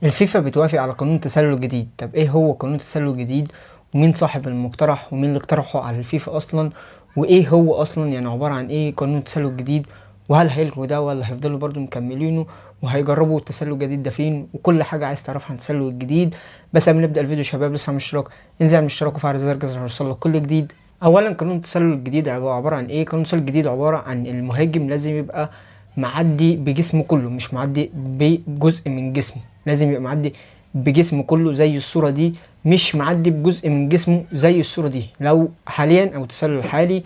الفيفا بتوافق على قانون التسلل الجديد. طب ايه هو قانون التسلل الجديد، ومين صاحب المقترح، ومين اللي اقترحه على الفيفا اصلا، وايه هو اصلا يعني عبارة عن ايه قانون التسلل الجديد، وهل هيلغوا ده ولا هيفضلوا برضو مكملينه، وهيجربوا التسلل الجديد ده فين، وكل حاجة عايز تعرفها عن التسلل الجديد. بس قبل ما نبدأ الفيديو شباب لسه مش اشتراك، انزل اعمل اشتراك وفعل زر الجرس عشان يوصلك كل جديد. اولا قانون التسلل الجديد عبارة عن ايه؟ قانون التسلل الجديد عبارة عن المهاجم لازم يبقى معدي بجسمه كله، مش معدي بجزء من جسمه، لازم يبقى معدي بجسمه كله زي الصورة دي، مش معدي بجزء من جسمه زي الصورة دي. لو حاليا او التسلل الحالي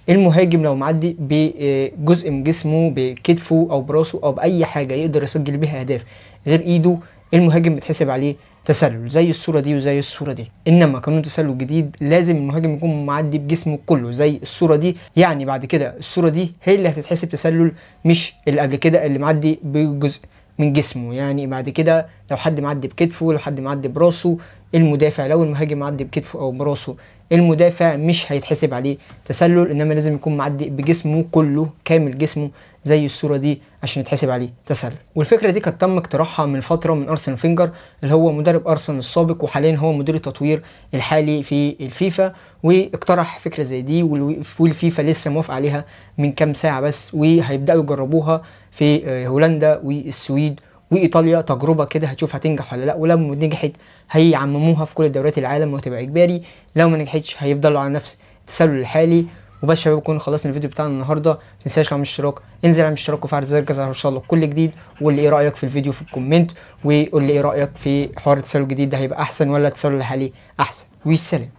المهاجم لو معدي بجزء من جسمه بكتفه او براسه او باي حاجة يقدر يسجل بيها اهداف غير ايده، المهاجم بتحسب عليه تسلل زي الصورة دي وزي الصورة دي. انما قانون التسلل الجديد لازم المهاجم يكون معدي بجسمه كله زي الصورة دي، يعني بعد كده الصورة دي هي اللي هتتحسب تسلل، مش اللي قبل كده اللي معدي بجزء من جسمه. يعني بعد كده لو حد معدي بكتفه، لو حد معدي براسه المدافع، لو المهاجم معدي بكتفه او براسه المدافع مش هيتحسب عليه تسلل، انما لازم يكون معدي بجسمه كله كامل جسمه زي الصورة دي عشان يتحسب عليه تسلل. والفكرة دي كانت تم اقتراحها من فترة من أرسن فينجر اللي هو مدرب أرسنال السابق، وحاليا هو مدير التطوير الحالي في الفيفا، واقترح فكرة زي دي والفيفا لسه موافق عليها من كام ساعة بس، وهيبدأوا يجربوها في هولندا والسويد وايطاليا تجربه كده، هتشوف هتنجح ولا لا. ولو نجحت هيعمموها في كل دوريات العالم وهتبقى اجباري، لو ما نجحتش هيفضلوا على نفس التسلل الحالي. وبس شباب نكون خلصنا الفيديو بتاعنا النهارده. متنساش تعمل اشتراك، انزل اعمل اشتراك وفعل زر الجرس عشان يوصلك كل جديد، وقول لي ايه رايك في الفيديو في الكومنت، وقول لي ايه رايك في حوار التسلل الجديد ده هيبقى احسن ولا التسلل الحالي احسن. والسلام.